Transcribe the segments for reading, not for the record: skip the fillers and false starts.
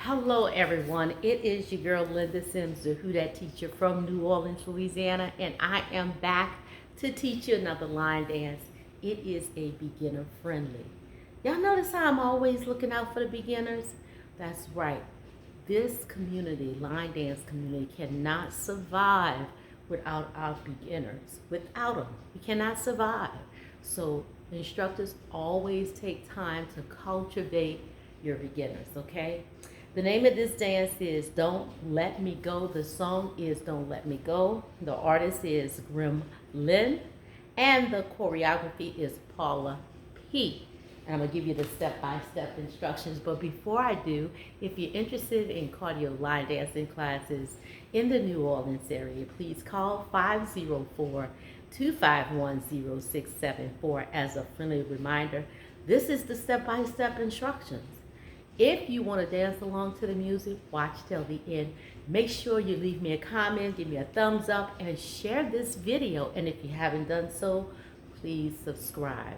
Hello everyone, it is your girl Linda Sims, the Who Dat teacher from New Orleans, Louisiana, and I am back to teach you another line dance. It is a beginner friendly. Y'all notice how I'm always looking out for the beginners? That's right. This community, line dance community, cannot survive without our beginners. Without them, we cannot survive. So instructors always take time to cultivate your beginners, okay? The name of this dance is Don't Let Me Go. The song is Don't Let Me Go. The artist is GRIMM, LYNN, and the choreography is PAULA P. And I'm going to give you the step-by-step instructions. But before I do, if you're interested in cardio line dancing classes in the New Orleans area, please call 504-251-0674. As a friendly reminder, this is the step-by-step instructions. If you want to dance along to the music, watch till the end. Make sure you leave me a comment, give me a thumbs up, and share this video. And if you haven't done so, please subscribe.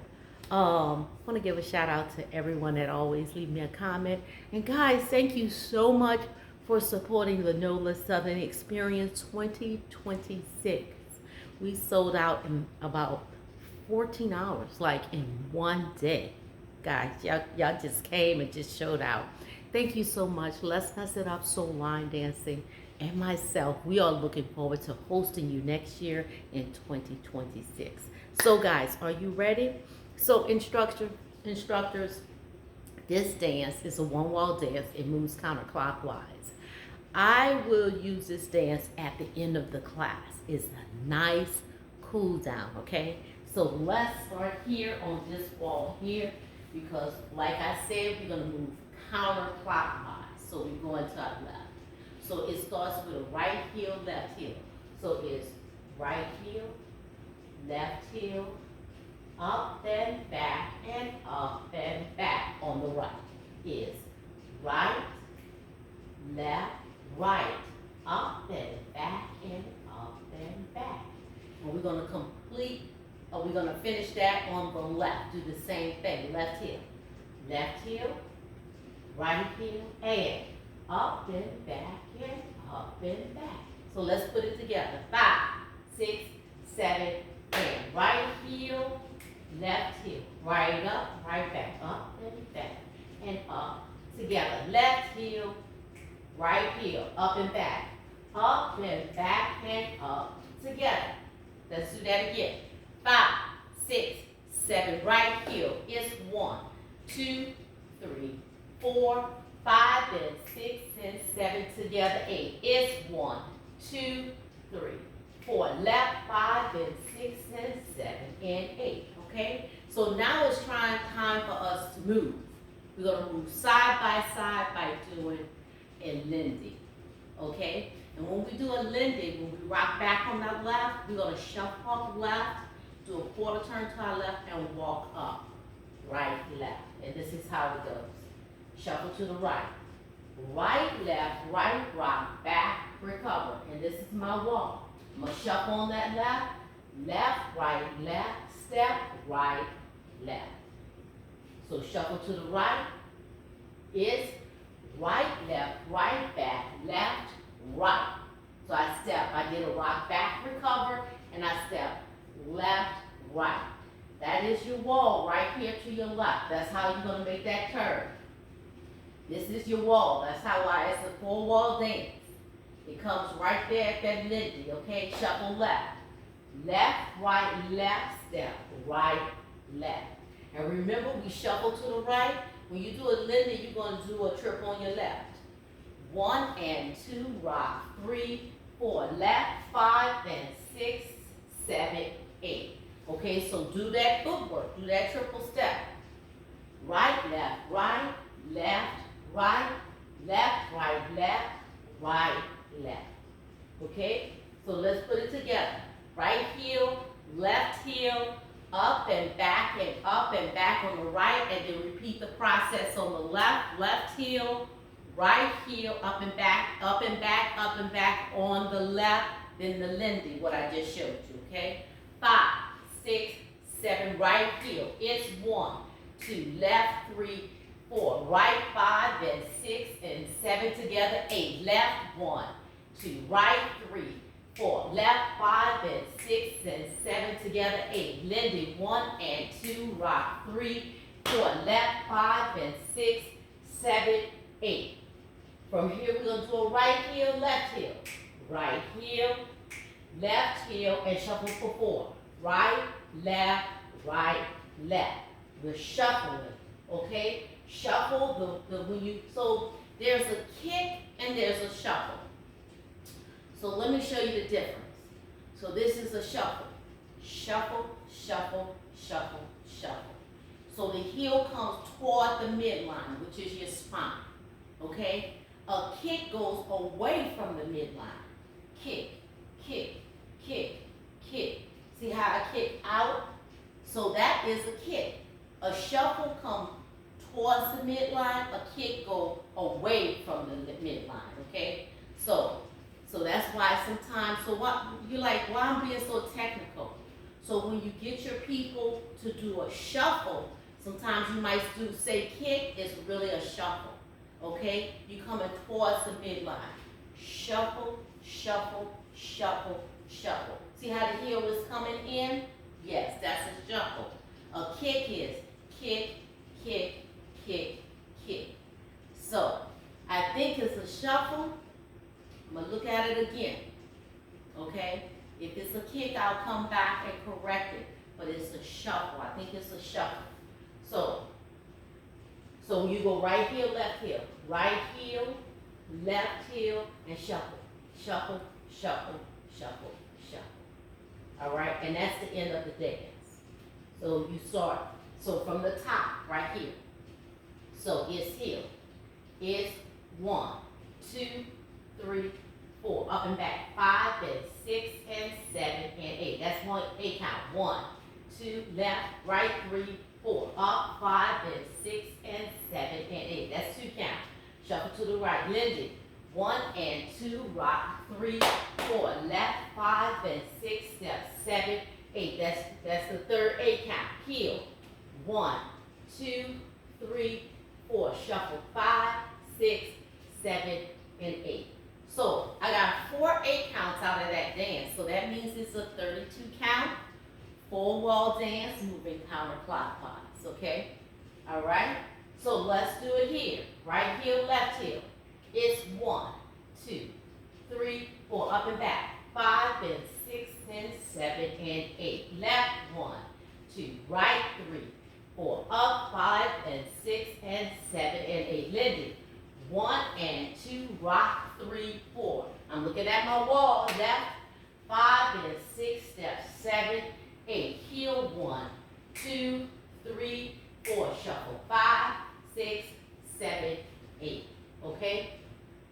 I want to give a shout out to everyone that always leave me a comment. And guys, thank you so much for supporting the NOLA Southern Experience 2026. We sold out in about 14 hours, like in one day. Guys, y'all just came and just showed out. Thank you so much. Let's Mess It Up Soul Line Dancing and myself, we are looking forward to hosting you next year in 2026. So guys, are you ready? So instructors, this dance is a one-wall dance. It moves counterclockwise. I will use this dance at the end of the class. It's a nice cool down, okay? So let's start here on this wall here, because like I said, we're going to move counterclockwise. So we're going to our left. So it starts with a right heel, left heel. So it's right heel, left heel, up and back, and up and back on the right. Is right, left, right, up and back, and up and back. And we're going to we're going to finish that on the left. Do the same thing. Left heel, right heel, and up and back, and up and back. So let's put it together. 5, 6, 7, and right heel, left heel, right up, right back, up and back, and up. Together. Left heel, right heel, up and back, and up. Together. Let's do that again. 5, 6, 7, right heel. It's 1, 2, 3, 4, 5, and 6, and 7 together. 8. It's 1, 2, 3, 4. Left, 5, and 6, and 7, and 8. Okay? So now it's time for us to move. We're going to move side by side by doing a Lindy. Okay? And when we do a Lindy, when we rock back on that left, we're going to shuffle up left, do a quarter turn to our left, and walk up. Right, left. And this is how it goes. Shuffle to the right. Right, left, right, rock, back, recover. And this is my walk. I'm going to shuffle on that left. Left, right, step, right, left. So shuffle to the right is right, back, left, right. So I step, I did a rock, back, recover, and I step left, right. That is your wall right here to your left. That's how you're going to make that curve. This is your wall. That's how it's a 4-wall dance. It comes right there at that Lindy, okay? Shuffle left. Left, right, step, right, left. And remember, we shuffle to the right. When you do a Lindy, you're going to do a trip on your left. 1 and 2, rock, 3, 4, left, 5, and 6, 7, 8. Okay, so do that footwork, do that triple step. Right, left, left, right, left. Okay, so let's put it together. Right heel, left heel, up and back on the right, and then repeat the process on the left heel, right heel, up and back on the left, then the Lindy, what I just showed you, okay? 5, 6, 7, right heel. It's 1, 2, left, 3, 4, right, 5, and 6, and 7. 7 together, 8. Left, 1, 2. Right, 3, 4. Left, 5 and 6 and 7 together, 8. Lindy, 1 and 2. Rock, 3, 4. Left, 5 and 6, 7, 8. From here, we're going to do a right heel, left heel. Right heel, left heel, and shuffle for 4. Right, left, left. We're shuffling, okay? Shuffle so there's a kick and there's a shuffle. So let me show you the difference. So this is a shuffle. Shuffle, shuffle, shuffle, shuffle. So the heel comes toward the midline, which is your spine, okay? A kick goes away from the midline. Kick, kick, kick, kick. See how I kick out? So that is a kick. A shuffle comes towards the midline, a kick goes away from the midline, okay? So that's why sometimes, so what, you're like, why I'm being so technical? So when you get your people to do a shuffle, sometimes you might say kick, it's really a shuffle, okay? You're coming towards the midline. Shuffle, shuffle, shuffle, shuffle. See how the heel is coming in? Yes, that's a shuffle. A kick is kick, kick, kick, kick. So, I think it's a shuffle. I'm going to look at it again. Okay? If it's a kick, I'll come back and correct it. But it's a shuffle. I think it's a shuffle. So you go right heel, left heel. Right heel, left heel, and shuffle. Shuffle, shuffle, shuffle, shuffle. All right? And that's the end of the dance. So you start, so from the top, right here. So it's heel. It's 1, 2, 3, 4. Up and back. 5 and 6 and 7 and 8. That's 8 count. 1, 2, left, right, 3, 4. Up, 5 and 6 and 7 and 8. That's 2 count. Shuffle to the right. Lindy. 1 and 2, rock, 3, 4. Left, 5 and 6, step, 7, 8. That's the third 8 count. Heel. 1, 2, 3, 4. Shuffle 5, 6, 7, and 8. So I got 4 8 counts out of that dance. So that means it's a 32 count, 4 wall dance, moving counterclockwise. Okay? All right? So let's do it here. Right heel, left heel. It's 1, 2, 3, 4. Up and back. 5 and 6 and 7 and 8. Left 1, 2. Right 3, 4. Up 5 and 6 and 7 and 8. Lindy. 1 and 2. Rock 3, 4. I'm looking at my wall. Left 5 and 6. Step 7, 8. Heel 1, 2, 3, 4. Shuffle 5, 6, 7, 8. Okay?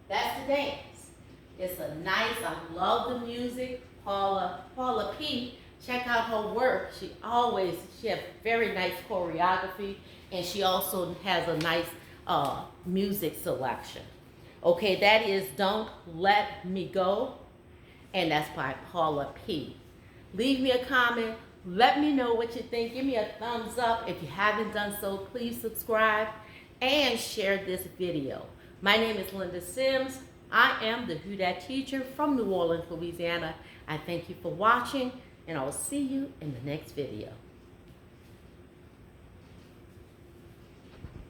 That's the dance. It's a nice, I love the music. Paula P, check out her work. She has very nice choreography, and she also has a nice music selection. Okay, that is Don't Let Me Go, and that's by Paula P. Leave me a comment. Let me know what you think. Give me a thumbs up. If you haven't done so, please subscribe and share this video. My name is Linda Sims. I am the Who Dat teacher from New Orleans, Louisiana. I thank you for watching, and I will see you in the next video.